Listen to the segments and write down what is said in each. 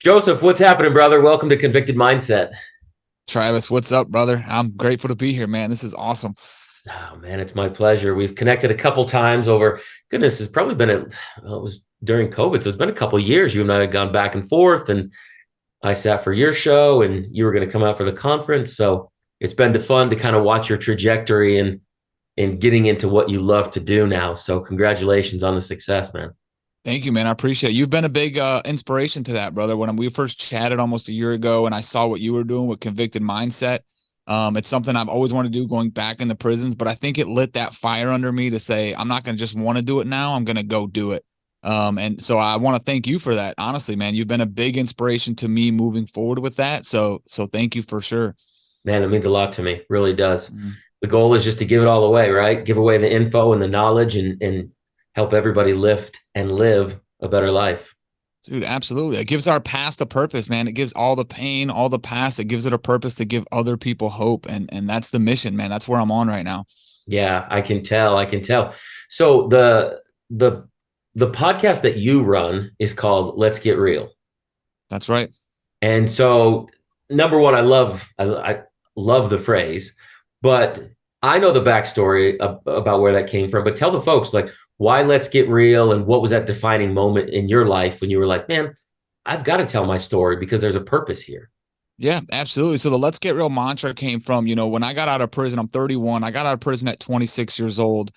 Joseph, what's happening, brother? Welcome to Convicted Mindset. Travis, what's up, brother? I'm grateful to be here, man. This is awesome. Oh man, it's my pleasure. We've connected a couple times over. Goodness, it's probably been well, it was during COVID, so it's been a couple of years. You and I had gone back and forth, and I sat for your show, and you were going to come out for the conference. So it's been fun to kind of watch your trajectory and getting into what you love to do now. So congratulations on the success, man. Thank you, man. I appreciate it. You've been a big inspiration to that, brother. When we first chatted almost a year ago and I saw what you were doing with Convicted Mindset, it's something I've always wanted to do going back in the prisons, but I think it lit that fire under me to say, I'm not going to just want to do it now. I'm going to go do it. And so I want to thank you for that. Honestly, man, you've been a big inspiration to me moving forward with that. So thank you for sure. Man, it means a lot to me. Really does. Mhm. The goal is just to give it all away, right? Give away the info and the knowledge and help everybody lift and live a better life. Dude, absolutely. It gives our past a purpose, man. It gives all the pain, all the past, it gives it a purpose to give other people hope. And that's the mission, man. That's where I'm on right now. Yeah, I can tell. I can tell. So the the podcast that you run is called Let's Get Real. That's right. And so number one, I love the phrase, but I know the backstory about where that came from. But tell the folks like why Let's Get Real and what was that defining moment in your life when you were like, man, I've got to tell my story because there's a purpose here. Yeah, absolutely. So the Let's Get Real mantra came from, when I got out of prison, I'm 31. I got out of prison at 26 years old.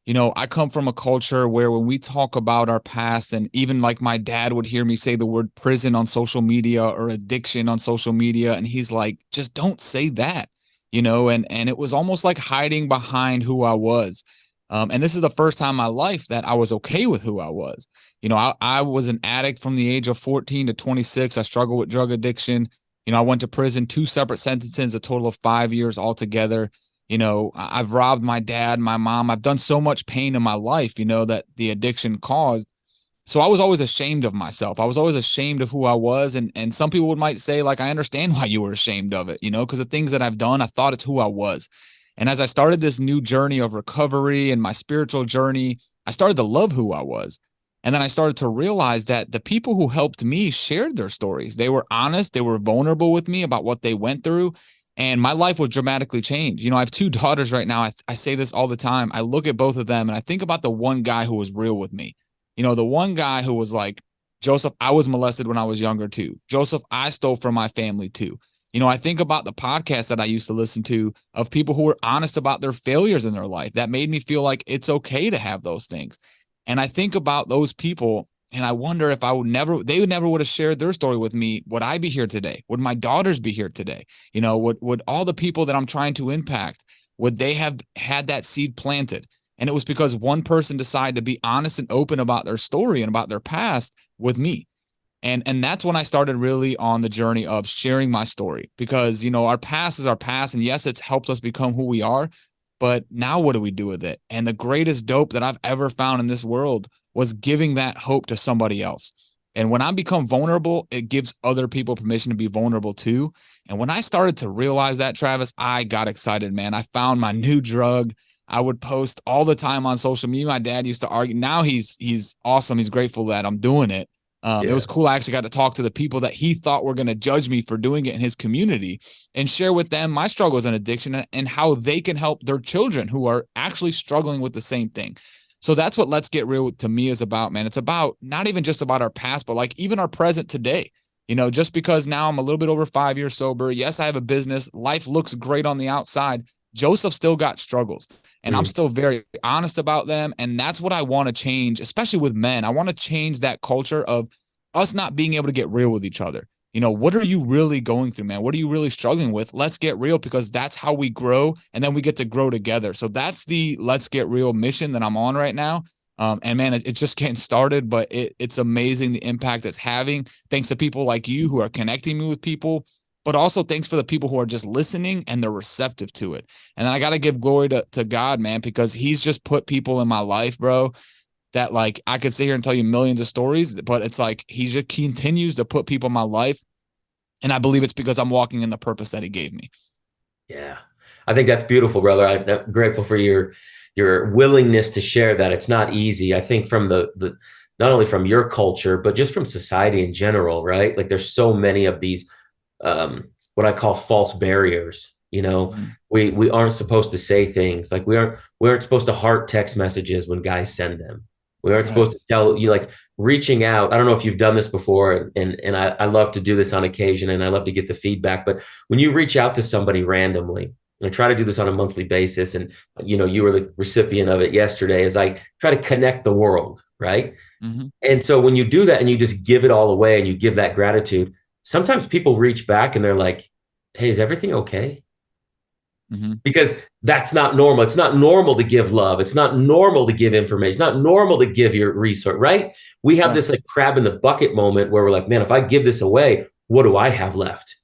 I come from a culture where when we talk about our past, and even like my dad would hear me say the word prison on social media or addiction on social media, and he's like, just don't say that, and it was almost like hiding behind who I was. And this is the first time in my life that I was okay with who I was. I was an addict from the age of 14 to 26. I struggled with drug addiction. I went to prison, two separate sentences, a total of 5 years altogether. I've robbed my dad, my mom. I've done so much pain in my life, that the addiction caused. So I was always ashamed of myself. I was always ashamed of who I was. And some people might say, like, I understand why you were ashamed of it, because the things that I've done, I thought it's who I was. And as I started this new journey of recovery and my spiritual journey, I started to love who I was. And then I started to realize that the people who helped me shared their stories. They were honest, they were vulnerable with me about what they went through. And my life was dramatically changed. I have two daughters right now. I say this all the time. I look at both of them and I think about the one guy who was real with me. The one guy who was like, Joseph, I was molested when I was younger too. Joseph, I stole from my family too. I think about the podcast that I used to listen to of people who were honest about their failures in their life. That made me feel like it's okay to have those things. And I think about those people and I wonder if they would never would have shared their story with me. Would I be here today? Would my daughters be here today? Would all the people that I'm trying to impact, would they have had that seed planted? And it was because one person decided to be honest and open about their story and about their past with me. And that's when I started really on the journey of sharing my story because, our past is our past. And yes, it's helped us become who we are. But now what do we do with it? And the greatest dope that I've ever found in this world was giving that hope to somebody else. And when I become vulnerable, it gives other people permission to be vulnerable too. And when I started to realize that, Travis, I got excited, man. I found my new drug. I would post all the time on social media. My dad used to argue. Now he's awesome. He's grateful that I'm doing it. It Yeah. was cool. I actually got to talk to the people that he thought were going to judge me for doing it in his community and share with them my struggles and addiction and how they can help their children who are actually struggling with the same thing. So that's what Let's Get Real to me is about, man. It's about not even just about our past, but like even our present today. Just because now I'm a little bit over 5 years sober. Yes, I have a business. Life looks great on the outside. Joseph still got struggles and I'm Mm. still very honest about them. And that's what I want to change, especially with men. I want to change that culture of us not being able to get real with each other. What are you really going through, man? What are you really struggling with? Let's get real because that's how we grow and then we get to grow together. So that's the Let's Get Real mission that I'm on right now. And man, it's just getting started, but it's amazing the impact it's having. Thanks to people like you who are connecting me with people, but also thanks for the people who are just listening and they're receptive to it. And I got to give glory to God, man, because he's just put people in my life, bro, that like I could sit here and tell you millions of stories, but it's like he just continues to put people in my life. And I believe it's because I'm walking in the purpose that he gave me. Yeah. I think that's beautiful, brother. I'm grateful for your willingness to share that. It's not easy. I think from not only from your culture, but just from society in general, right? Like there's so many of these what I call false barriers. You know, Mhm. we aren't supposed to say things like we aren't supposed to heart text messages when guys send them. We aren't Right. supposed to tell you like reaching out. I don't know if you've done this before, and I love to do this on occasion, and I love to get the feedback. But when you reach out to somebody randomly, I try to do this on a monthly basis, and you were the recipient of it yesterday. As I try to connect the world, right? Mhm. And so when you do that and you just give it all away and you give that gratitude, sometimes people reach back and they're like, "Hey, is everything okay?" Mhm. Because that's not normal. It's not normal to give love. It's not normal to give information. It's not normal to give your resource, right? We have Right. this like crab in the bucket moment where we're like, man, if I give this away, what do I have left?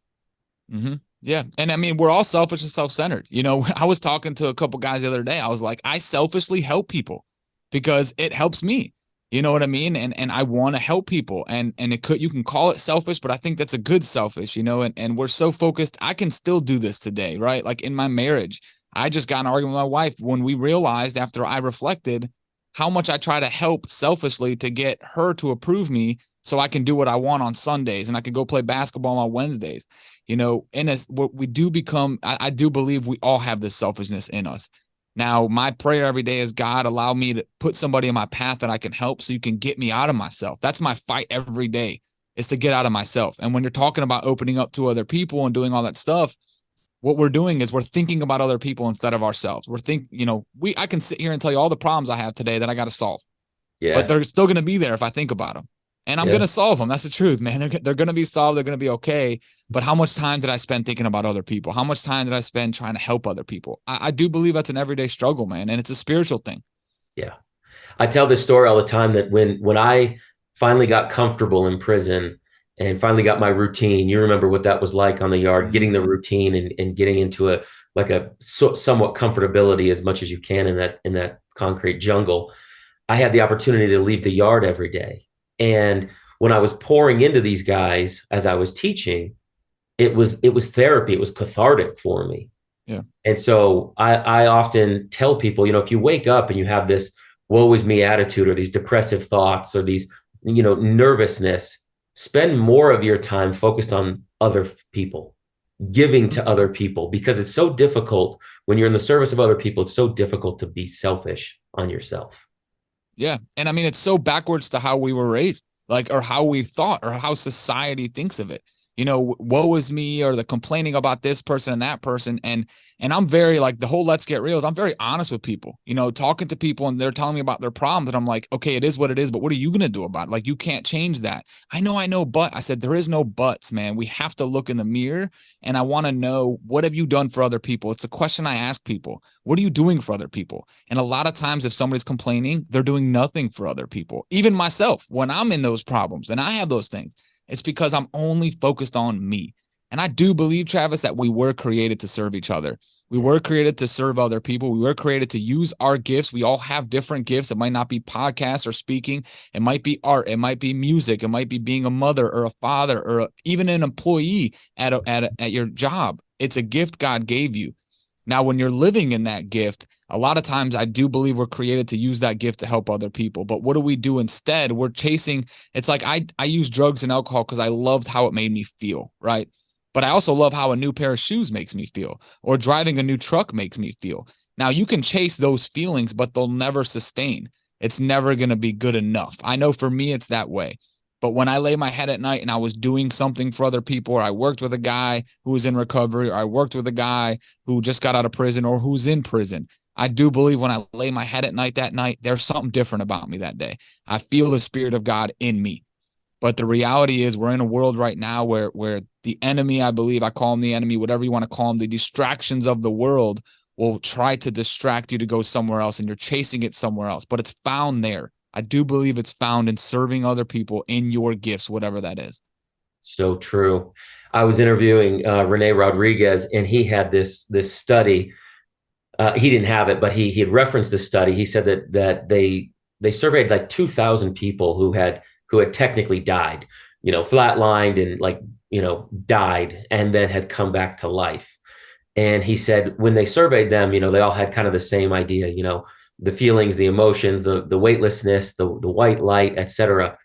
Yeah. And I mean, we're all selfish and self-centered. I was talking to a couple guys the other day. I was like, I selfishly help people because it helps me. You know what I mean? And I want to help people. And you can call it selfish, but I think that's a good selfish, and we're so focused. I can still do this today, right? Like in my marriage, I just got in an argument with my wife when we realized after I reflected how much I try to help selfishly to get her to approve me so I can do what I want on Sundays and I can go play basketball on Wednesdays. In us, what we do become, I do believe we all have this selfishness in us. Now, my prayer every day is, God, allow me to put somebody in my path that I can help so you can get me out of myself. That's my fight every day, is to get out of myself. And when you're talking about opening up to other people and doing all that stuff, what we're doing is we're thinking about other people instead of ourselves. I can sit here and tell you all the problems I have today that I got to solve, but Yeah. they're still going to be there if I think about them. And I'm going Yeah. to solve them. That's the truth, man. They're going to be solved. They're going to be okay. But how much time did I spend thinking about other people? How much time did I spend trying to help other people? I do believe that's an everyday struggle, man. And it's a spiritual thing. Yeah. I tell this story all the time that when I finally got comfortable in prison and finally got my routine, you remember what that was like on the yard, getting the Mm-hmm. routine and getting into a somewhat comfortability as much as you can in that concrete jungle. I had the opportunity to leave the yard every day. And when I was pouring into these guys as I was teaching, it was therapy. It was cathartic for me. Yeah. And so I often tell people, if you wake up and you have this woe is me attitude or these depressive thoughts or these, nervousness, spend more of your time focused on other people, giving Mm-hmm. to other people, because it's so difficult when you're in the service of other people. It's so difficult to be selfish on yourself. Yeah. And I mean, it's so backwards to how we were raised, like, or how we thought, or how society thinks of it. Woe is me, or the complaining about this person and that person. And I'm very like the whole let's get real is I'm very honest with people, talking to people and they're telling me about their problems. And I'm like, okay, it is what it is, but what are you gonna do about it? Like, you can't change that. I know, but I said there is no buts, man. We have to look in the mirror, and I want to know, what have you done for other people? It's a question I ask people. What are you doing for other people? And a lot of times, if somebody's complaining, they're doing nothing for other people. Even myself, when I'm in those problems and I have those things, it's because I'm only focused on me. And I do believe, Travis, that we were created to serve each other. We were created to serve other people. We were created to use our gifts. We all have different gifts. It might not be podcasts or speaking. It might be art. It might be music. It might be being a mother or a father or even an employee at your job. It's a gift God gave you. Now, when you're living in that gift, a lot of times I do believe we're created to use that gift to help other people. But what do we do instead? We're chasing. It's like I use drugs and alcohol because I loved how it made me feel, right? But I also love how a new pair of shoes makes me feel, or driving a new truck makes me feel. Now, you can chase those feelings, but they'll never sustain. It's never going to be good enough. I know for me, it's that way. But when I lay my head at night and I was doing something for other people, or I worked with a guy who was in recovery, or I worked with a guy who just got out of prison or who's in prison, I do believe when I lay my head at night that night, there's something different about me that day. I feel the Spirit of God in me. But the reality is, we're in a world right now where the enemy, I believe, I call him the enemy, whatever you want to call him, the distractions of the world will try to distract you to go somewhere else, and you're chasing it somewhere else. But it's found there. I do believe it's found in serving other people in your gifts, whatever that is. So true. I was interviewing Rene Rodriguez, and he had this study. He didn't have it, but he had referenced this study. He said that they surveyed like 2,000 people who had technically died, flatlined and died, and then had come back to life. And he said when they surveyed them, they all had kind of the same idea. the feelings, the emotions, the weightlessness, the white light, etc.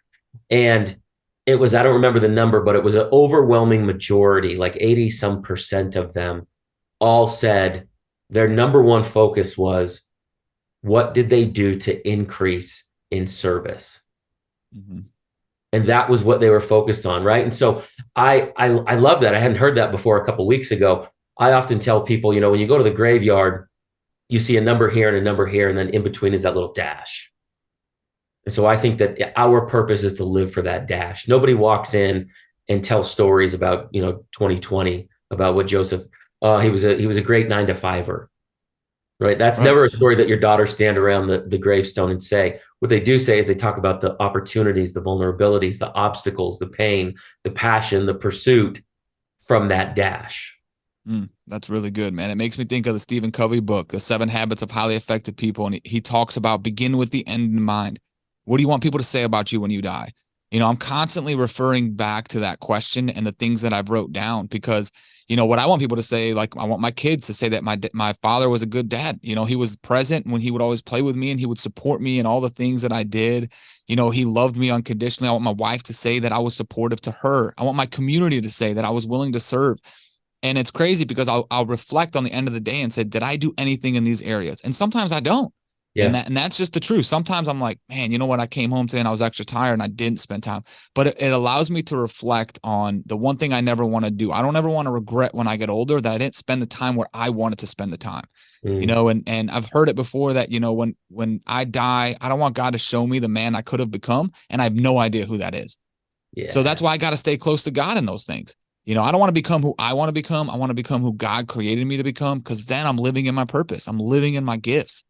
And it was, I don't remember the number, but it was an overwhelming majority, like 80 some percent of them all said their number one focus was, what did they do to increase in service? Mm-hmm. And that was what they were focused on, right? And so I love that. I hadn't heard that before a couple of weeks ago. I often tell people, when you go to the graveyard, you see a number here and a number here, and then in between is that little dash. And so I think that our purpose is to live for that dash. Nobody walks in and tells stories about 2020, about what Joseph. He was a great 9 to 5er, right? That's Right. never a story that your daughters stand around the gravestone and say. What they do say is they talk about the opportunities, the vulnerabilities, the obstacles, the pain, the passion, the pursuit from that dash. That's really good, man. It makes me think of the Stephen Covey book, The 7 Habits of Highly Effective People. And he talks about begin with the end in mind. What do you want people to say about you when you die? I'm constantly referring back to that question and the things that I've wrote down because, what I want people to say, like I want my kids to say that my father was a good dad. He was present when he would always play with me and he would support me in all the things that I did. He loved me unconditionally. I want my wife to say that I was supportive to her. I want my community to say that I was willing to serve. And it's crazy because I'll reflect on the end of the day and say, did I do anything in these areas? And sometimes I don't. Yeah. And that's just the truth. Sometimes I'm like, man, you know what? I came home today and I was extra tired and I didn't spend time. But it allows me to reflect on the one thing I never want to do. I don't ever want to regret when I get older that I didn't spend the time where I wanted to spend the time. And I've heard it before that, when I die, I don't want God to show me the man I could have become. And I have no idea who that is. Yeah. So that's why I got to stay close to God in those things. I don't want to become who I want to become. I want to become who God created me to become because then I'm living in my purpose. I'm living in my gifts.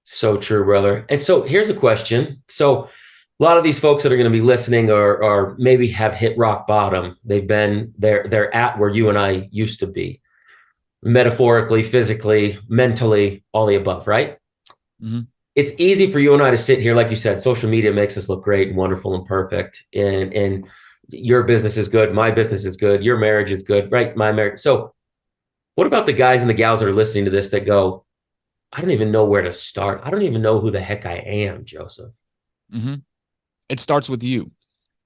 So true, brother. And so here's a question. So a lot of these folks that are going to be listening or maybe have hit rock bottom. They're at where you and I used to be, metaphorically, physically, mentally, all the above, right? Mm-hmm. It's easy for you and I to sit here, like you said, social media makes us look great and wonderful and perfect. And your business is good, my business is good, your marriage is good, right? My marriage. So what about the guys and the gals that are listening to this that go, I don't even know where to start. I don't even know who the heck I am, Joseph. Mm-hmm. It starts with you,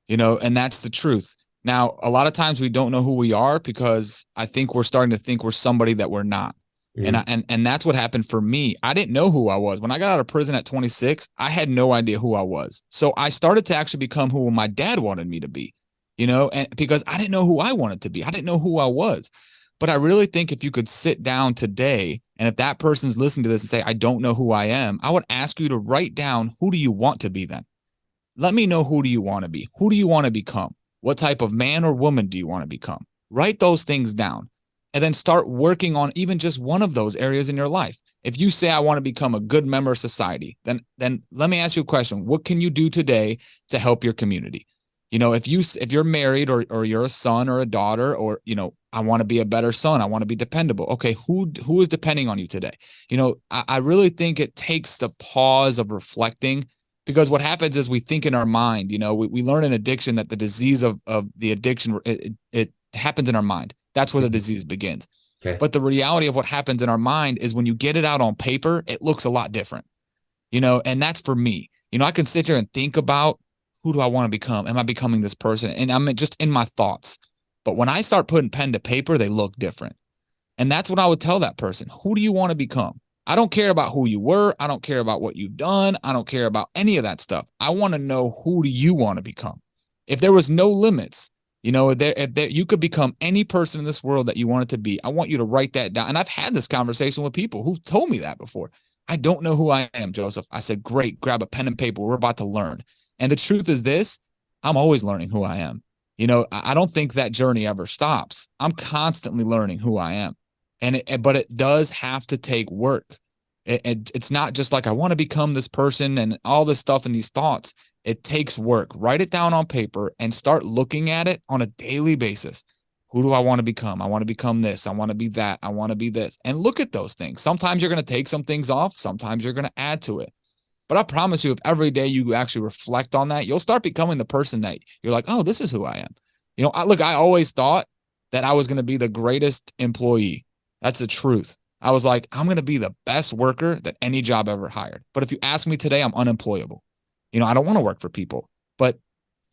and that's the truth. Now, a lot of times we don't know who we are because I think we're starting to think we're somebody that we're not. And that's what happened for me. I didn't know who I was. When I got out of prison at 26, I had no idea who I was. So I started to actually become who my dad wanted me to be, and because I didn't know who I wanted to be. I didn't know who I was. But I really think if you could sit down today and if that person's listening to this and say, I don't know who I am, I would ask you to write down, who do you want to be then? Let me know, who do you want to be? Who do you want to become? What type of man or woman do you want to become? Write those things down and then start working on even just one of those areas in your life. If you say, I want to become a good member of society, then let me ask you a question. What can you do today to help your community? If you're married or you're a son or a daughter, or, I want to be a better son, I want to be dependable. Okay, who is depending on you today? I really think it takes the pause of reflecting, because what happens is we think in our mind. We learn in addiction that the disease of the addiction, it happens in our mind. That's where the disease begins. Okay. But the reality of what happens in our mind is when you get it out on paper, it looks a lot different. And that's for me. I can sit here and think about, who do I want to become? Am I becoming this person? And I'm just in my thoughts. But when I start putting pen to paper, they look different. And that's what I would tell that person. Who do you want to become? I don't care about who you were. I don't care about what you've done. I don't care about any of that stuff. I want to know, who do you want to become? If there was no limits, if you could become any person in this world that you wanted to be, I want you to write that down. And I've had this conversation with people who've told me that before. I don't know who I am, Joseph. I said, great, grab a pen and paper. We're about to learn. And the truth is this, I'm always learning who I am. I don't think that journey ever stops. I'm constantly learning who I am. But it does have to take work. It's not just like, I want to become this person and all this stuff and these thoughts. It takes work. Write it down on paper and start looking at it on a daily basis. Who do I want to become? I want to become this. I want to be that. I want to be this. And look at those things. Sometimes you're going to take some things off. Sometimes you're going to add to it. But I promise you, if every day you actually reflect on that, you'll start becoming the person that you're like, oh, this is who I am. I always thought that I was going to be the greatest employee. That's the truth. I was like, I'm going to be the best worker that any job ever hired. But if you ask me today, I'm unemployable. I don't want to work for people. But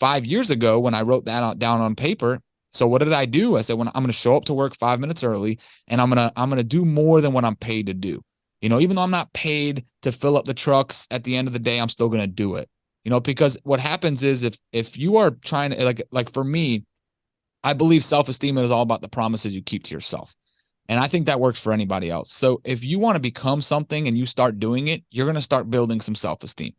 5 years ago, when I wrote that down on paper, so what did I do? I said, when I'm going to show up to work 5 minutes early, and I'm going to do more than what I'm paid to do. Even though I'm not paid to fill up the trucks at the end of the day, I'm still going to do it. Because what happens is if you are trying to like for me, I believe self-esteem is all about the promises you keep to yourself. And I think that works for anybody else. So if you want to become something and you start doing it, you're going to start building some self-esteem.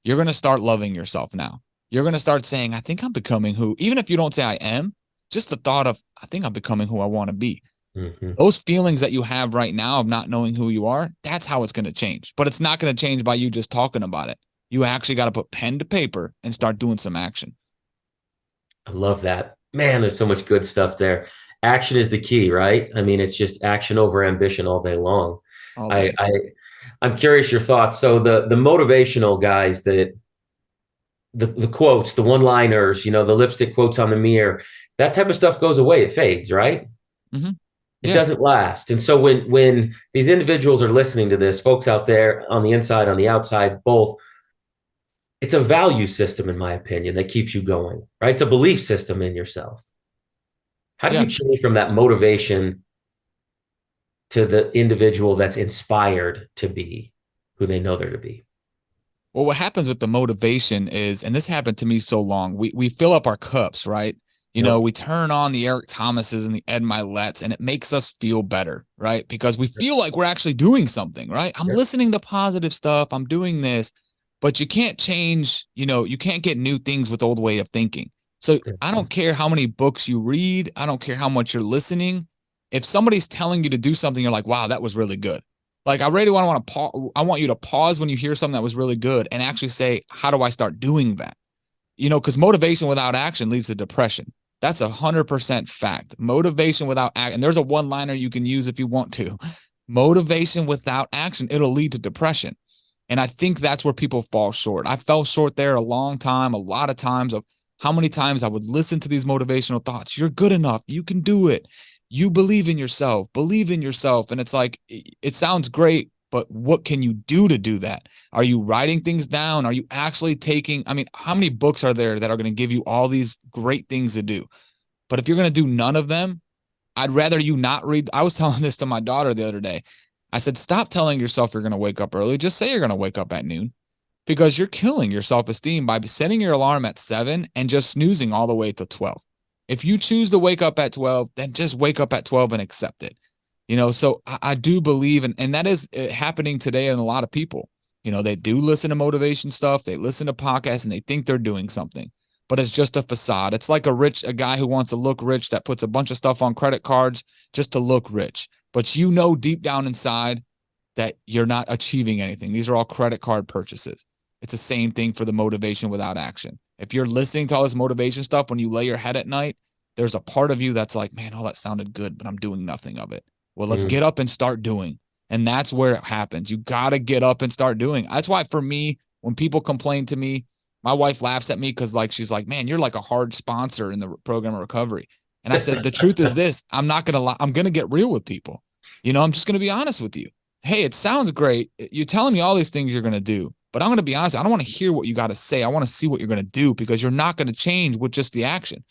You're going to start loving yourself now. You're going to start saying, I think I'm becoming who, even if you don't say I am, just the thought of, I think I'm becoming who I want to be. Mm-hmm. Those feelings that you have right now of not knowing who you are, that's how it's going to change. But it's not going to change by you just talking about it. You actually got to put pen to paper and start doing some action. I love that. Man, there's so much good stuff there. Action is the key, right? I mean, it's just action over ambition all day long. All I, day. I I'm curious your thoughts. So the motivational guys that the quotes, the one-liners, the lipstick quotes on the mirror, that type of stuff goes away. It fades, right? Mm-hmm. It Yeah. doesn't last. And so when these individuals are listening to this, folks out there on the inside, on the outside, both, it's a value system, in my opinion, that keeps you going, right? It's a belief system in yourself. How do Yeah. you change from that motivation to the individual that's inspired to be who they know they're to be? Well, what happens with the motivation is, and this happened to me so long, we fill up our cups, right? Yep. We turn on the Eric Thomases and the Ed Miletts, and it makes us feel better, right? Because we feel like we're actually doing something, right? I'm Yep. listening to positive stuff, I'm doing this, but you can't change, you can't get new things with the old way of thinking. So I don't care how many books you read, I don't care how much you're listening. If somebody's telling you to do something, you're like, wow, that was really good. Like I really want to pause. I want you to pause when you hear something that was really good and actually say, how do I start doing that? Because motivation without action leads to depression. That's 100% fact. Motivation without action. And there's a one-liner you can use if you want to. Motivation without action, it'll lead to depression. And I think that's where people fall short. I fell short there a long time, a lot of times of how many times I would listen to these motivational thoughts. You're good enough. You can do it. You believe in yourself. Believe in yourself. And it's like, it sounds great, but what can you do to do that? Are you writing things down? Are you actually taking, how many books are there that are going to give you all these great things to do? But if you're going to do none of them, I'd rather you not read. I was telling this to my daughter the other day. I said, stop telling yourself you're going to wake up early. Just say you're going to wake up at noon, because you're killing your self-esteem by setting your alarm at 7 and just snoozing all the way to 12. If you choose to wake up at 12, then just wake up at 12 and accept it. So I do believe, and that is happening today in a lot of people. They do listen to motivation stuff. They listen to podcasts and they think they're doing something, but it's just a facade. It's like a guy who wants to look rich that puts a bunch of stuff on credit cards just to look rich. But deep down inside that you're not achieving anything. These are all credit card purchases. It's the same thing for the motivation without action. If you're listening to all this motivation stuff when you lay your head at night, there's a part of you that's like, man, all that sounded good, but I'm doing nothing of it. Well, let's get up and start doing. And that's where it happens. You got to get up and start doing. That's why for me, when people complain to me, my wife laughs at me because she's like, man, you're like a hard sponsor in the program of recovery. And I said, the truth is this, I'm not going to lie. I'm going to get real with people. I'm just going to be honest with you. Hey, it sounds great. You're telling me all these things you're going to do, but I'm going to be honest. I don't want to hear what you got to say. I want to see what you're going to do, because you're not going to change with just the action.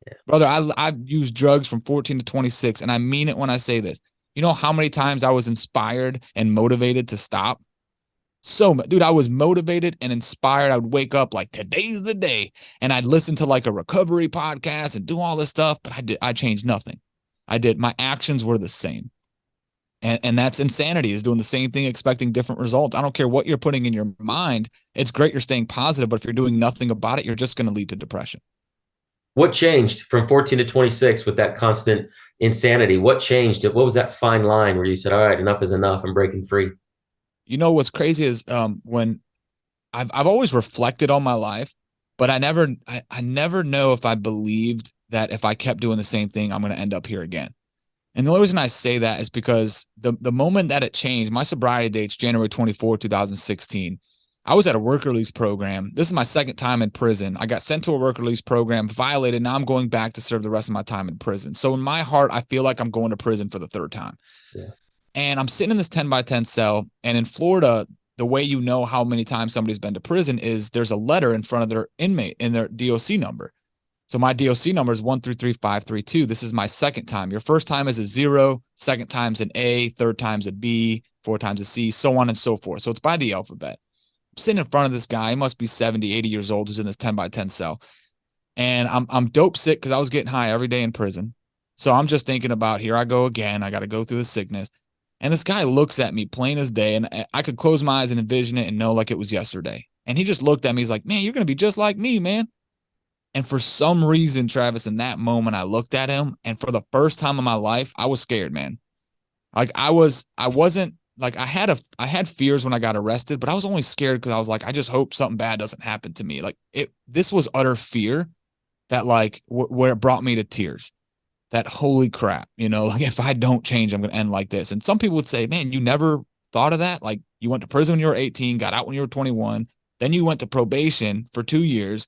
Yeah. Brother, I've used drugs from 14 to 26, and I mean it when I say this. You know how many times I was inspired and motivated to stop? Dude, I was motivated and inspired. I would wake up like, today's the day. And I'd listen to like a recovery podcast and do all this stuff, but I changed nothing. My actions were the same. And that's insanity, is doing the same thing, expecting different results. I don't care what you're putting in your mind. It's great you're staying positive, but if you're doing nothing about it, you're just going to lead to depression. What changed from 14 to 26 with that constant insanity? What changed? What was that fine line where you said, all right, enough is enough, I'm breaking free? What's crazy is when I've always reflected on my life, but I never know if I believed that if I kept doing the same thing, I'm going to end up here again. And the only reason I say that is because the moment that it changed, my sobriety date's January 24, 2016. I was at a work release program. This is my second time in prison. I got sent to a work release program, violated. Now I'm going back to serve the rest of my time in prison. So in my heart, I feel like I'm going to prison for the third time. Yeah. And I'm sitting in this 10 by 10 cell. And in Florida, the way you know how many times somebody's been to prison is there's a letter in front of their inmate in their DOC number. So my DOC number is 133532. This is my second time. Your first time is a 0, second time's an A, third time's a B, fourth time's a C, so on and so forth. So it's by the alphabet. I'm sitting in front of this guy. He must be 70, 80 years old, who's in this 10 by 10 cell. And I'm dope sick because I was getting high every day in prison. So I'm just thinking about, here I go again. I got to go through the sickness. And this guy looks at me plain as day, and I could close my eyes and envision it and know like it was yesterday. And he just looked at me. He's like, man, you're going to be just like me, man. And for some reason, Travis, in that moment, I looked at him, and for the first time in my life, I was scared, man. Like I wasn't like I had fears when I got arrested, but I was only scared because I was like, I just hope something bad doesn't happen to me. Like this was utter fear that like where it brought me to tears. That holy crap, like if I don't change, I'm going to end like this. And some people would say, man, you never thought of that? Like you went to prison when you were 18, got out when you were 21, then you went to probation for 2 years.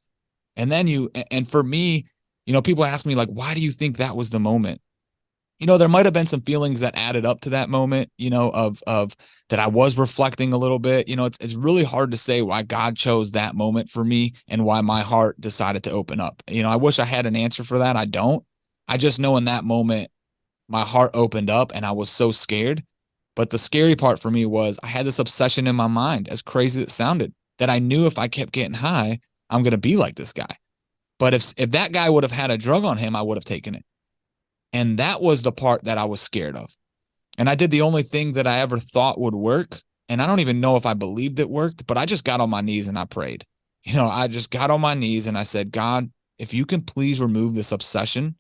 And then and for me, people ask me like, why do you think that was the moment? There might have been some feelings that added up to that moment, of that I was reflecting a little bit. It's really hard to say why God chose that moment for me and why my heart decided to open up. I wish I had an answer for that. I don't. I just know in that moment, my heart opened up and I was so scared. But the scary part for me was I had this obsession in my mind, as crazy as it sounded, that I knew if I kept getting high, I'm going to be like this guy. But if that guy would have had a drug on him, I would have taken it. And that was the part that I was scared of. And I did the only thing that I ever thought would work. And I don't even know if I believed it worked, but I just got on my knees and I prayed. I just got on my knees and I said, God, if you can please remove this obsession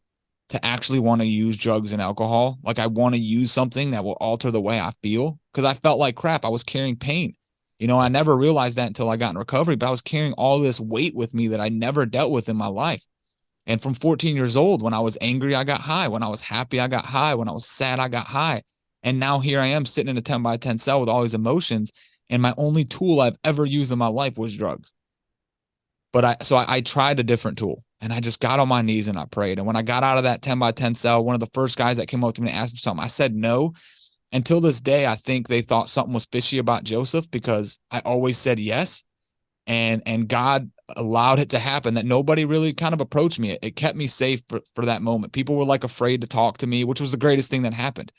to actually want to use drugs and alcohol. Like I want to use something that will alter the way I feel, because I felt like crap. I was carrying pain. I never realized that until I got in recovery, but I was carrying all this weight with me that I never dealt with in my life. And from 14 years old, when I was angry, I got high. When I was happy, I got high. When I was sad, I got high. And now here I am sitting in a 10 by 10 cell with all these emotions. And my only tool I've ever used in my life was drugs. But I tried a different tool, and I just got on my knees and I prayed. And when I got out of that 10 by 10 cell, one of the first guys that came up to me and asked for something, I said no. Until this day, I think they thought something was fishy about Joseph because I always said yes. And God allowed it to happen, that nobody really kind of approached me. It kept me safe for that moment. People were like afraid to talk to me, which was the greatest thing that happened.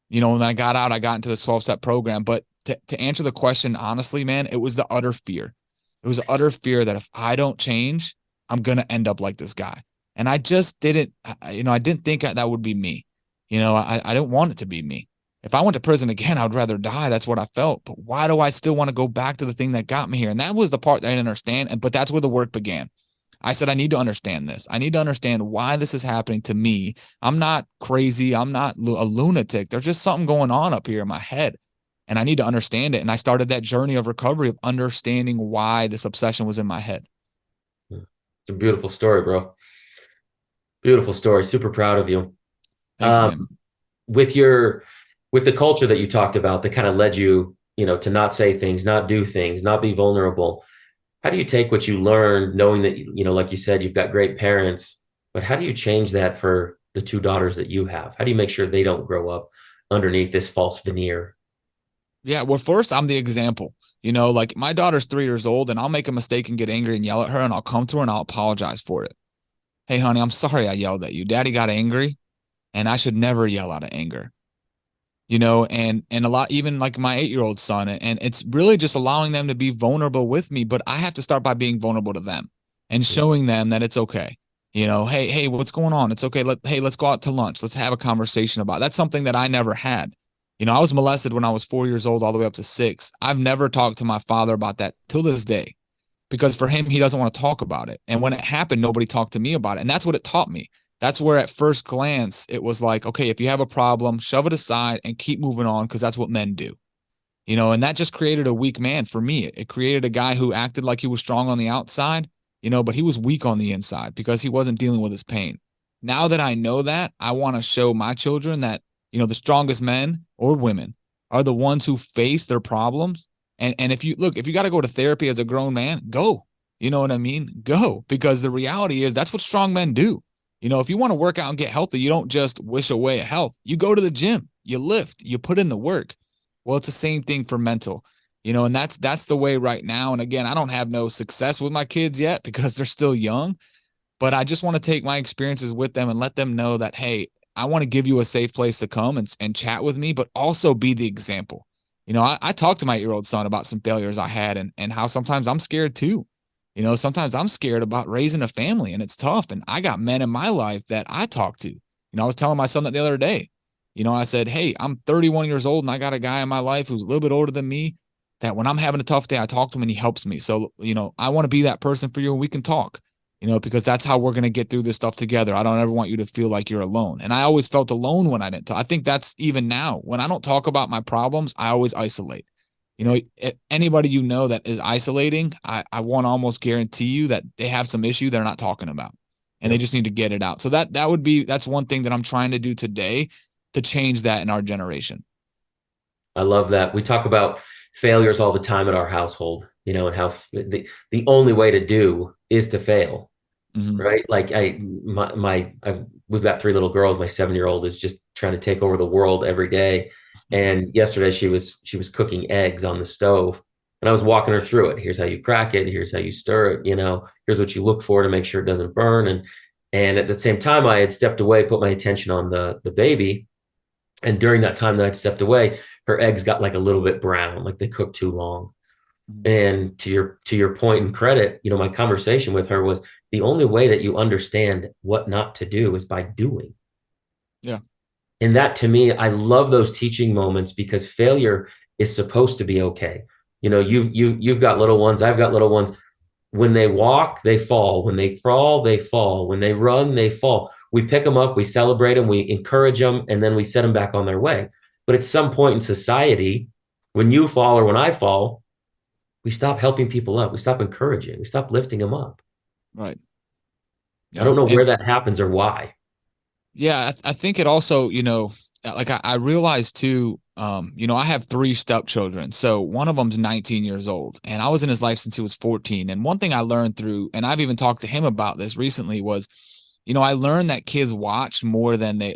When I got out, I got into the 12-step program. But to answer the question honestly, man, it was the utter fear. It was utter fear that if I don't change, I'm going to end up like this guy. And I just didn't, I didn't think that would be me. I didn't want it to be me. If I went to prison again, I would rather die. That's what I felt. But why do I still want to go back to the thing that got me here? And that was the part that I didn't understand. But that's where the work began. I said, I need to understand this. I need to understand why this is happening to me. I'm not crazy. I'm not a lunatic. There's just something going on up here in my head. And I need to understand it. And I started that journey of recovery of understanding why this obsession was in my head. It's a beautiful story, bro. Beautiful story. Super proud of you. Thank you, man. With the culture that you talked about that kind of led you, to not say things, not do things, not be vulnerable. How do you take what you learned, knowing that, like you said, you've got great parents, but how do you change that for the 2 daughters that you have? How do you make sure they don't grow up underneath this false veneer? Yeah, well, first, I'm the example. Like my daughter's 3 years old, and I'll make a mistake and get angry and yell at her, and I'll come to her and I'll apologize for it. Hey, honey, I'm sorry I yelled at you. Daddy got angry, and I should never yell out of anger. And a lot, even like my 8-year-old son, and it's really just allowing them to be vulnerable with me. But I have to start by being vulnerable to them and showing them that it's okay. Hey, what's going on? It's okay. Let's go out to lunch. Let's have a conversation about it. That's something that I never had. I was molested when I was 4 years old, all the way up to 6. I've never talked to my father about that till this day, because for him, he doesn't want to talk about it. And when it happened, nobody talked to me about it. And that's what it taught me. That's where at first glance, it was like, okay, if you have a problem, shove it aside and keep moving on, because that's what men do. And that just created a weak man for me. It created a guy who acted like he was strong on the outside, but he was weak on the inside because he wasn't dealing with his pain. Now that I know that, I want to show my children that, the strongest men or women are the ones who face their problems. And if you got to go to therapy as a grown man, go. You know what I mean? Go. Because the reality is that's what strong men do. If you want to work out and get healthy, you don't just wish away health. You go to the gym. you lift, you put in the work. Well, it's the same thing for mental, and that's the way right now. And again, I don't have no success with my kids yet because they're still young, but I just want to take my experiences with them and let them know that, hey, I want to give you a safe place to come and chat with me, but also be the example. I talked to my 8-year-old son about some failures I had and how sometimes I'm scared too. Sometimes I'm scared about raising a family and it's tough. And I got men in my life that I talk to. I was telling my son that the other day. I said, hey, I'm 31 years old and I got a guy in my life who's a little bit older than me that when I'm having a tough day, I talk to him and he helps me. So, I want to be that person for you and we can talk, because that's how we're going to get through this stuff together. I don't ever want you to feel like you're alone. And I always felt alone when I didn't talk. I think that's even now. When I don't talk about my problems, I always isolate. Anybody that is isolating, I want to almost guarantee you that they have some issue they're not talking about and they just need to get it out. So that's one thing that I'm trying to do today to change that in our generation. I love that. We talk about failures all the time in our household, and how the only way to do is to fail. Mm-hmm. Right. Like we've got 3 little girls. My 7-year-old is just trying to take over the world every day. And yesterday she was cooking eggs on the stove and I was walking her through it. Here's how you crack it. Here's how you stir it. Here's what you look for to make sure it doesn't burn. And at the same time, I had stepped away, put my attention on the baby. And during that time that I'd stepped away, her eggs got like a little bit brown, like they cooked too long. And to your point and credit, my conversation with her was the only way that you understand what not to do is by doing. Yeah. And that to me, I love those teaching moments because failure is supposed to be okay. You've got little ones, I've got little ones. When they walk, they fall. When they crawl, they fall. When they run, they fall. We pick them up, we celebrate them, we encourage them, and then we set them back on their way. But at some point in society, when you fall or when I fall, we stop helping people up. We stop encouraging. We stop lifting them up. Right. I Yeah. don't know And where that happens or why. yeah, I think it also, like I realized too, I have 3 stepchildren. So one of them's 19 years old and I was in his life since he was 14. And one thing I learned through, and I've even talked to him about this recently was, I learned that kids watch more than a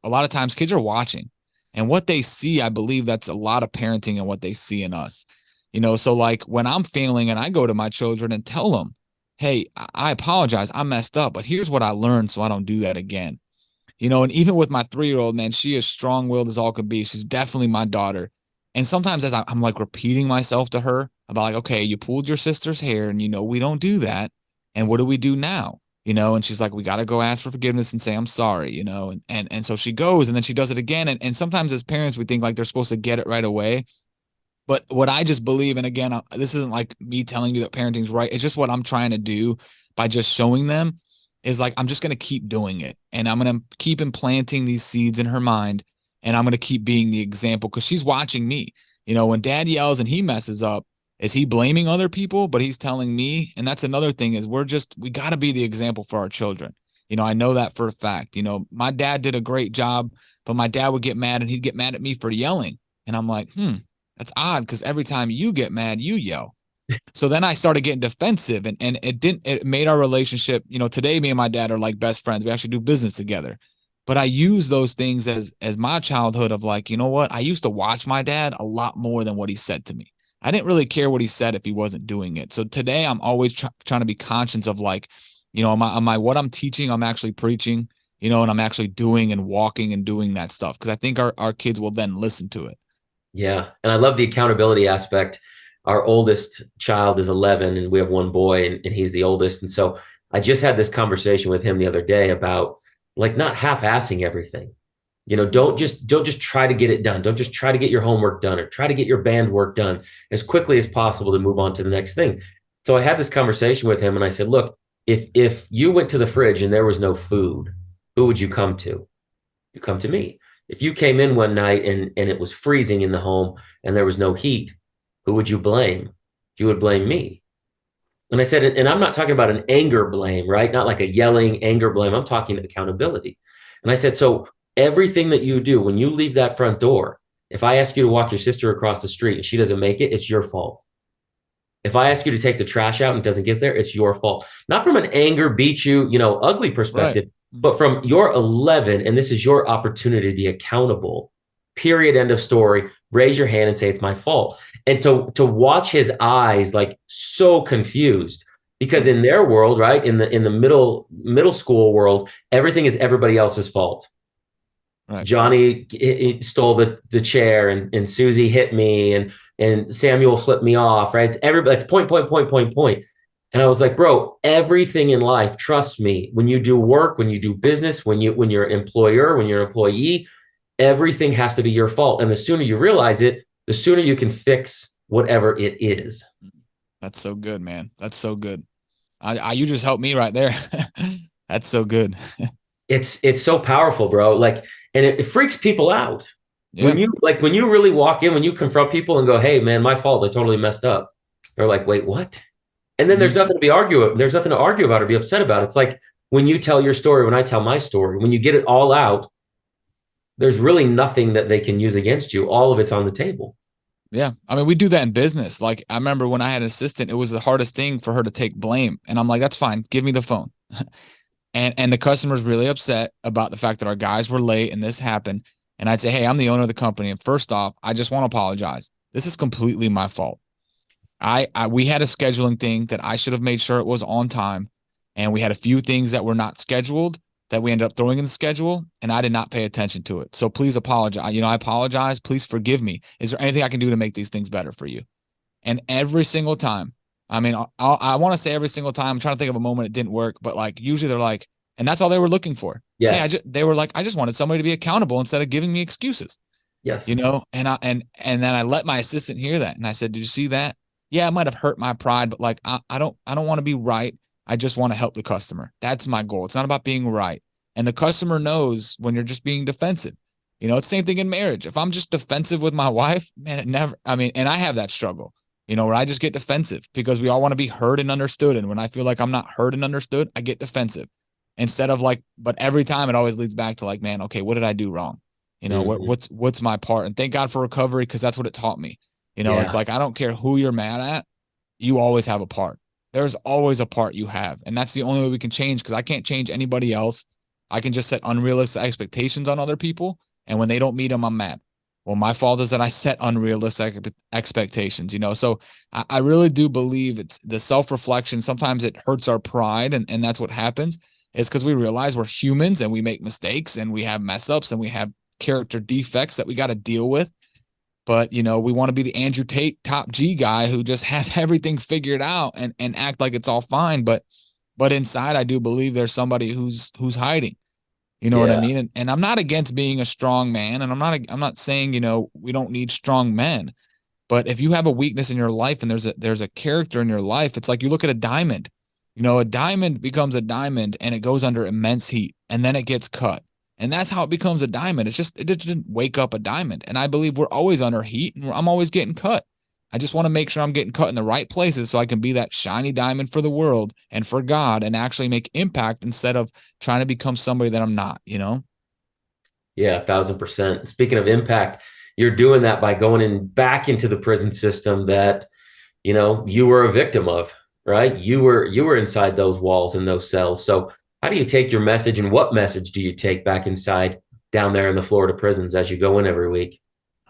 lot of times kids are watching and what they see, I believe that's a lot of parenting and what they see in us, so like when I'm failing and I go to my children and tell them, hey, I apologize. I messed up, but here's what I learned so I don't do that again. And even with my 3-year-old, man, she is strong-willed as all can be. She's definitely my daughter. And sometimes as I'm like repeating myself to her about like, okay, you pulled your sister's hair and we don't do that. And what do we do now? And she's like, we got to go ask for forgiveness and say, I'm sorry, and so she goes and then she does it again. And sometimes as parents, we think like they're supposed to get it right away. But what I just believe, and again, this isn't like me telling you that parenting's right. It's just what I'm trying to do by just showing them is like, I'm just going to keep doing it. And I'm going to keep implanting these seeds in her mind. And I'm going to keep being the example because she's watching me. When dad yells and he messes up, is he blaming other people? But he's telling me. And that's another thing is we got to be the example for our children. I know that for a fact. My dad did a great job, but my dad would get mad and he'd get mad at me for yelling. And I'm like, that's odd because every time you get mad, you yell. So then I started getting defensive and it made our relationship, today me and my dad are like best friends. We actually do business together. But I use those things as my childhood of like, you know what? I used to watch my dad a lot more than what he said to me. I didn't really care what he said if he wasn't doing it. So today I'm always trying to be conscious of like, am I what I'm teaching, I'm actually preaching, and I'm actually doing and walking and doing that stuff. Because I think our kids will then listen to it. Yeah. And I love the accountability aspect. Our oldest child is 11 and we have one boy and he's the oldest. And so I just had this conversation with him the other day about like not half-assing everything. Don't just try to get it done. Don't just try to get your homework done or try to get your band work done as quickly as possible to move on to the next thing. So I had this conversation with him and I said, look, if you went to the fridge and there was no food, who would you come to? You come to me. If you came in one night and it was freezing in the home and there was no heat, who would you blame? You would blame me. And I said, and I'm not talking about an anger blame, right? Not like a yelling anger blame. I'm talking accountability. And I said, so everything that you do when you leave that front door, if I ask you to walk your sister across the street and she doesn't make it, it's your fault. If I ask you to take the trash out and it doesn't get there, it's your fault. Not from an anger, beat you, ugly Right. perspective, but from you're 11 and this is your opportunity to be accountable. period, end of story. Raise your hand and say it's my fault. And to watch his eyes like so confused, because in their world, right, in the middle school world, everything is everybody else's fault. Right. Johnny he stole the chair, and Susie hit me, and Samuel flipped me off, right? It's everybody, like point, point, point, point, point. And I was like, bro, everything in life, trust me, when you do work, when you do business, when you're an employer, when you're an employee, everything has to be your fault. And the sooner you realize it, the sooner you can fix whatever it is. That's so good, man. That's so good. You just helped me right there. That's so good. It's so powerful, bro. Like, and it freaks people out. Yeah. When you really walk in, when you confront people and go, hey man, my fault, I totally messed up. They're like, wait, what? And then there's nothing to there's nothing to argue about or be upset about. It's like when you tell your story, when I tell my story, when you get it all out, there's really nothing that they can use against you. All of it's on the table. Yeah. I mean, we do that in business. Like, I remember when I had an assistant, it was the hardest thing for her to take blame. And I'm like, that's fine. Give me the phone. And the customer's really upset about the fact that our guys were late and this happened. And I'd say, hey, I'm the owner of the company. And first off, I just want to apologize. This is completely my fault. We had a scheduling thing that I should have made sure it was on time. And we had a few things that were not scheduled that we ended up throwing in the schedule, and I did not pay attention to it. So please apologize. I apologize. Please forgive me. Is there anything I can do to make these things better for you? And every single time, I mean, I want to say every single time, I'm trying to think of a moment it didn't work, but like usually they're like, and that's all they were looking for. Yes. Hey, they were like, I just wanted somebody to be accountable instead of giving me excuses. Yes. And then I let my assistant hear that, and I said, did you see that? Yeah, it might have hurt my pride, but like I don't want to be right. I just want to help the customer. That's my goal. It's not about being right. And the customer knows when you're just being defensive. It's the same thing in marriage. If I'm just defensive with my wife, man, and I have that struggle, where I just get defensive because we all want to be heard and understood. And when I feel like I'm not heard and understood, I get defensive instead of like, but every time it always leads back to like, man, okay, what did I do wrong? What's my part? And thank God for recovery, because that's what it taught me. It's like, I don't care who you're mad at. You always have a part. There's always a part you have. And that's the only way we can change, because I can't change anybody else. I can just set unrealistic expectations on other people. And when they don't meet them, I'm mad. Well, my fault is that I set unrealistic expectations, So I really do believe it's the self-reflection. Sometimes it hurts our pride. And that's what happens, is because we realize we're humans and we make mistakes and we have mess ups and we have character defects that we got to deal with. But, we want to be the Andrew Tate top G guy who just has everything figured out and act like it's all fine. But inside, I do believe there's somebody who's hiding. You know what I mean? And I'm not against being a strong man. And I'm not saying, we don't need strong men. But if you have a weakness in your life and there's a character in your life, it's like you look at a diamond. A diamond becomes a diamond and it goes under immense heat and then it gets cut. And that's how it becomes a diamond. It just didn't wake up a diamond. And I believe we're always under heat and I'm always getting cut. I just want to make sure I'm getting cut in the right places so I can be that shiny diamond for the world and for God and actually make impact instead of trying to become somebody that I'm not, Yeah, 1,000%. Speaking of impact, you're doing that by going back into the prison system that, you were a victim of, right? You were inside those walls and those cells. So how do you take your message, and what message do you take back inside down there in the Florida prisons as you go in every week?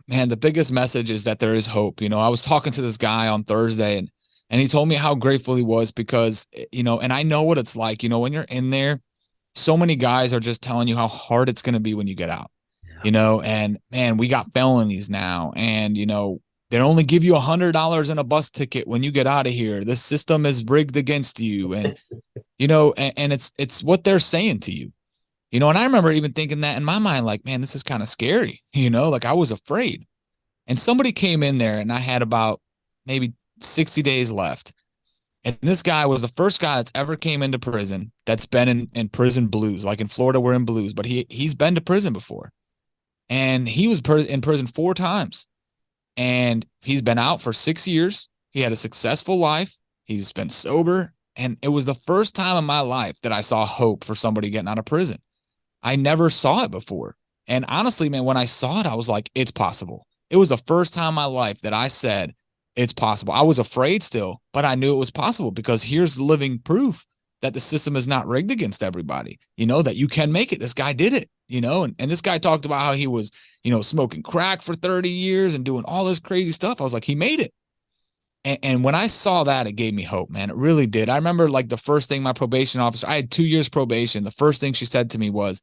Man, the biggest message is that there is hope. I was talking to this guy on Thursday and he told me how grateful he was because, and I know what it's like, when you're in there, so many guys are just telling you how hard it's going to be when you get out, and man, we got felonies now. And, they only give you $100 in a bus ticket when you get out of here. The system is rigged against you. And, and it's what they're saying to you. And I remember even thinking that in my mind, like, man, this is kind of scary, like I was afraid. And somebody came in there and I had about maybe 60 days left. And this guy was the first guy that's ever came into prison that's been in prison blues. Like in Florida, we're in blues, but he's been to prison before. And he was in prison 4 times. And he's been out for 6 years. He had a successful life. He's been sober. And it was the first time in my life that I saw hope for somebody getting out of prison. I never saw it before. And honestly, man, when I saw it, I was like, it's possible. It was the first time in my life that I said, it's possible. I was afraid still, but I knew it was possible because here's living proof that the system is not rigged against everybody, that you can make it. This guy did it, and this guy talked about how he was smoking crack for 30 years and doing all this crazy stuff. I was like, he made it. And when I saw that, it gave me hope, man. It really did. I remember like the first thing my probation officer, I had 2 years probation. The first thing she said to me was,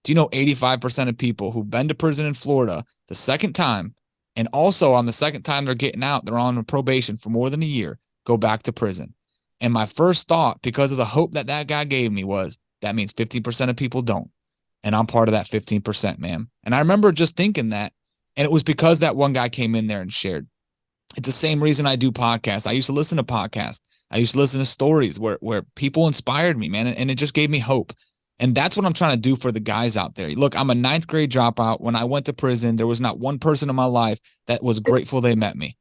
do you know 85% of people who've been to prison in Florida the second time, and also on the second time they're getting out, they're on probation for more than a year, go back to prison. And my first thought, because of the hope that that guy gave me, was that means 15% of people don't. And I'm part of that 15%, man. And I remember just thinking that. And it was because that one guy came in there and shared. It's the same reason I do podcasts. I used to listen to podcasts. I used to listen to stories where people inspired me, man. And it just gave me hope. And that's what I'm trying to do for the guys out there. Look, I'm a ninth grade dropout. When I went to prison, there was not one person in my life that was grateful they met me.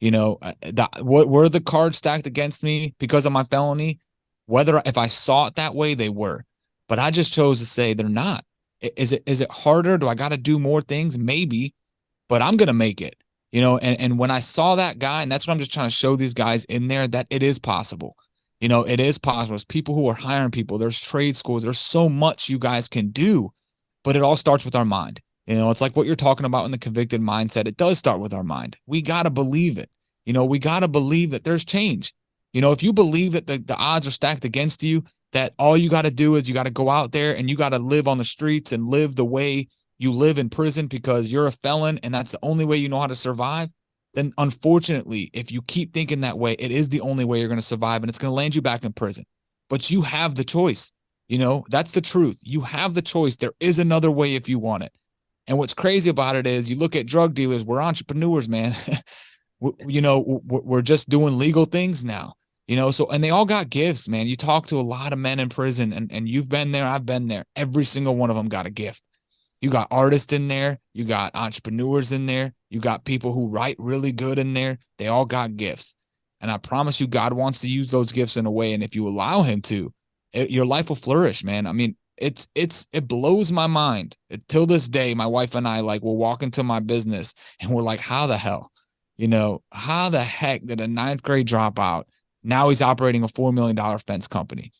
Were the cards stacked against me because of my felony? Whether if I saw it that way, they were. But I just chose to say they're not. Is it harder? Do I got to do more things? Maybe, but I'm going to make it. And when I saw that guy, and that's what I'm just trying to show these guys in there, that it is possible. It is possible. There's people who are hiring people. There's trade schools. There's so much you guys can do, but it all starts with our mind. It's like what you're talking about in the convicted mindset. It does start with our mind. We got to believe it. We got to believe that there's change. If you believe that the odds are stacked against you, that all you got to do is you got to go out there and you got to live on the streets and live the way you live in prison because you're a felon and that's the only way you know how to survive, then unfortunately, if you keep thinking that way, it is the only way you're going to survive and it's going to land you back in prison. But you have the choice. That's the truth. You have the choice. There is another way if you want it. And what's crazy about it is you look at drug dealers, we're entrepreneurs, man. We're just doing legal things now. And they all got gifts, man. You talk to a lot of men in prison and you've been there, I've been there. Every single one of them got a gift. You got artists in there. You got entrepreneurs in there. You got people who write really good in there. They all got gifts. And I promise you, God wants to use those gifts in a way. And if you allow him to, your life will flourish, man. I mean, it blows my mind. Till this day, my wife and I, will walk into my business and we're like, how the hell? How the heck did a ninth grade dropout, now he's operating a $4 million fence company?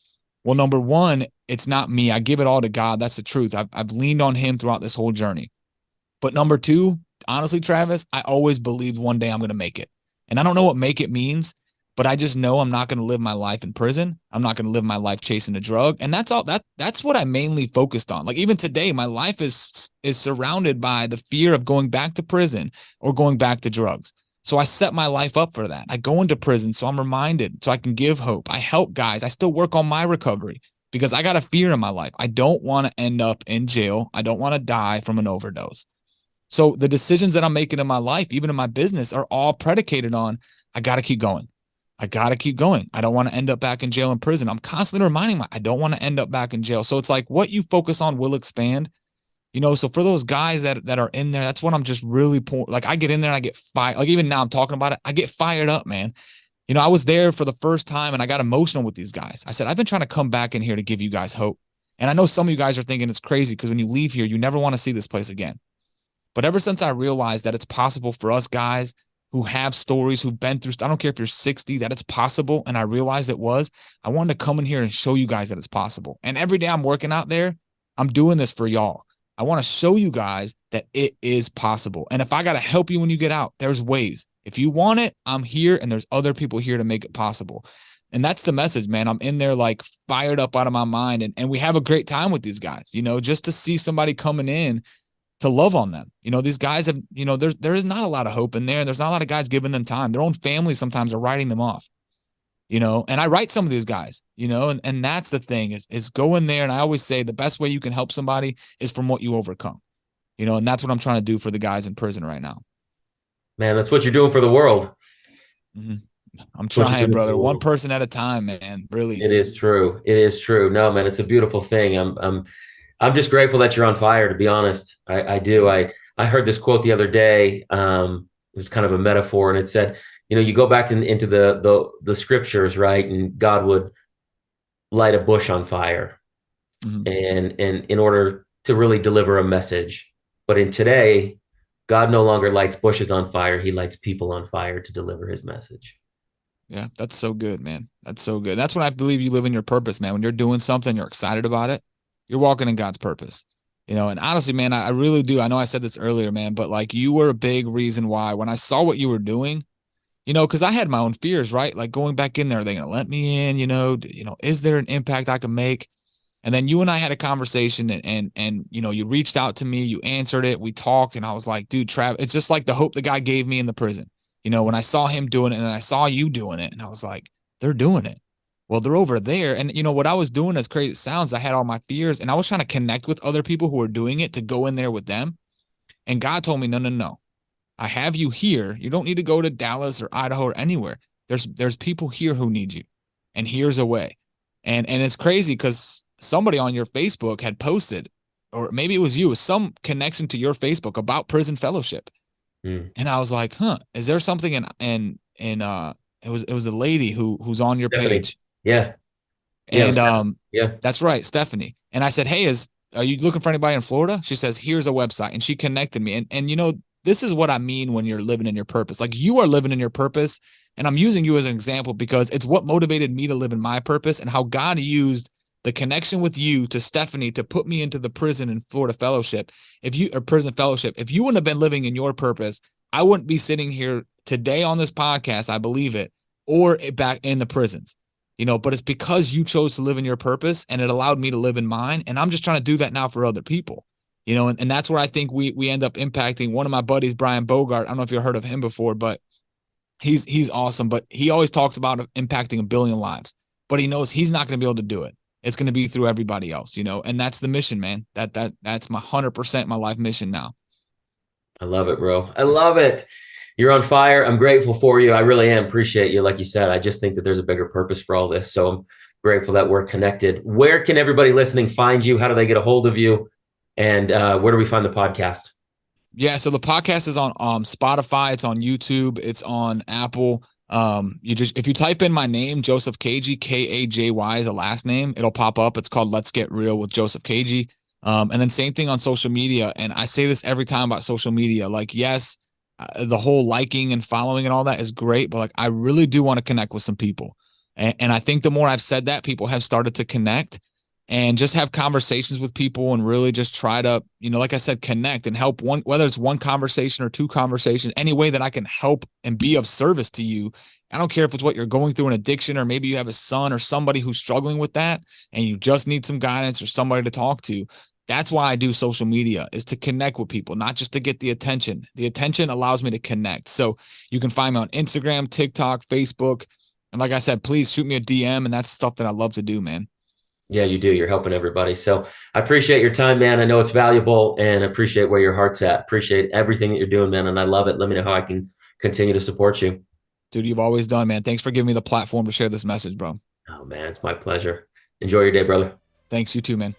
Well, number one, it's not me. I give it all to God. That's the truth. I've leaned on him throughout this whole journey. But number two, honestly, Travis, I always believed one day I'm going to make it. And I don't know what make it means, but I just know I'm not going to live my life in prison. I'm not going to live my life chasing a drug. And that's all that's what I mainly focused on. Like even today, my life is surrounded by the fear of going back to prison or going back to drugs. So I set my life up for that. I go into prison, so I'm reminded, so I can give hope. I help guys. I still work on my recovery because I got a fear in my life. I don't want to end up in jail. I don't want to die from an overdose. So the decisions that I'm making in my life, even in my business, are all predicated on, I got to keep going. I got to keep going. I don't want to end up back in jail and prison. I'm constantly reminding I don't want to end up back in jail. So it's like what you focus on will expand. So for those guys that are in there, that's what I'm just really like I get in there and I get fired. Like even now I'm talking about it, I get fired up, man. I was there for the first time and I got emotional with these guys. I said, I've been trying to come back in here to give you guys hope. And I know some of you guys are thinking it's crazy because when you leave here, you never want to see this place again. But ever since I realized that it's possible for us guys who have stories, who've been through, I don't care if you're 60, that it's possible. And I realized it was, I wanted to come in here and show you guys that it's possible. And every day I'm working out there, I'm doing this for y'all. I want to show you guys that it is possible. And if I got to help you when you get out, there's ways. If you want it, I'm here and there's other people here to make it possible. And that's the message, man. I'm in there like fired up out of my mind. And we have a great time with these guys, just to see somebody coming in to love on them. These guys have, there is not a lot of hope in there. There's not a lot of guys giving them time. Their own families sometimes are writing them off. And I write some of these guys, and that's the thing is go in there. And I always say the best way you can help somebody is from what you overcome, and that's what I'm trying to do for the guys in prison right now. Man, that's what you're doing for the world. Mm-hmm. I'm trying, brother. One person at a time, man. Really. It is true. It is true. No, man, it's a beautiful thing. I'm just grateful that you're on fire, to be honest. I do. I heard this quote the other day. It was kind of a metaphor, and it said, you go back into the scriptures, right? And God would light a bush on fire, mm-hmm. and in order to really deliver a message. But in today, God no longer lights bushes on fire. He lights people on fire to deliver his message. Yeah, that's so good, man. That's so good. That's when I believe you live in your purpose, man. When you're doing something, you're excited about it. You're walking in God's purpose. And honestly, man, I really do. I know I said this earlier, man, but like you were a big reason why when I saw what you were doing, because I had my own fears, right? Like going back in there, are they going to let me in? Is there an impact I can make? And then you and I had a conversation and you reached out to me, you answered it, we talked, and I was like, dude, Trav, it's just like the hope the guy gave me in the prison. When I saw him doing it and I saw you doing it, and I was like, they're doing it. Well, they're over there. And what I was doing, as crazy as it sounds, I had all my fears and I was trying to connect with other people who are doing it to go in there with them. And God told me, no, no, no. I have you here. You don't need to go to Dallas or Idaho or anywhere. There's people here who need you. And here's a way. And it's crazy because somebody on your Facebook had posted, or maybe it was you, some connection to your Facebook about prison fellowship. Mm. And I was like, is there something it was a lady who's on your Stephanie. page. Yeah. Yeah. And Yeah. that's right, Stephanie. And I said, hey, are you looking for anybody in Florida? She says, here's a website. And she connected me. And this is what I mean when you're living in your purpose. Like you are living in your purpose. And I'm using you as an example because it's what motivated me to live in my purpose and how God used the connection with you to Stephanie to put me into the prison in Florida fellowship. Prison fellowship, if you wouldn't have been living in your purpose, I wouldn't be sitting here today on this podcast. I believe it, or back in the prisons. But it's because you chose to live in your purpose and it allowed me to live in mine. And I'm just trying to do that now for other people. And that's where I think we end up impacting. One of my buddies, Brian Bogart, I don't know if you've heard of him before, but he's awesome. But he always talks about impacting 1 billion lives, but he knows he's not going to be able to do it. It's going to be through everybody else, and that's the mission, man. That's my 100% my life mission now. I love it, bro. I love it. You're on fire. I'm grateful for you. I really am. Appreciate you. Like you said, I just think that there's a bigger purpose for all this. So I'm grateful that we're connected. Where can everybody listening find you? How do they get a hold of you? And where do we find the podcast? Yeah, so the podcast is on Spotify, it's on YouTube, it's on Apple. If you type in my name, Joseph Kajy, Kajy is a last name, it'll pop up. It's called Let's Get Real with Joseph Kajy. And then same thing on social media. And I say this every time about social media. Like, yes, the whole liking and following and all that is great, but like I really do want to connect with some people. And I think the more I've said that, people have started to connect and just have conversations with people and really just try to, like I said, connect and help whether it's one conversation or two conversations, any way that I can help and be of service to you. I don't care if it's what you're going through, an addiction, or maybe you have a son or somebody who's struggling with that and you just need some guidance or somebody to talk to. That's why I do social media, is to connect with people, not just to get the attention. The attention allows me to connect. So you can find me on Instagram, TikTok, Facebook. And like I said, please shoot me a DM. And that's stuff that I love to do, man. Yeah, you do. You're helping everybody. So I appreciate your time, man. I know it's valuable and appreciate where your heart's at. Appreciate everything that you're doing, man. And I love it. Let me know how I can continue to support you. Dude, you've always done, man. Thanks for giving me the platform to share this message, bro. Oh, man, it's my pleasure. Enjoy your day, brother. Thanks. You too, man.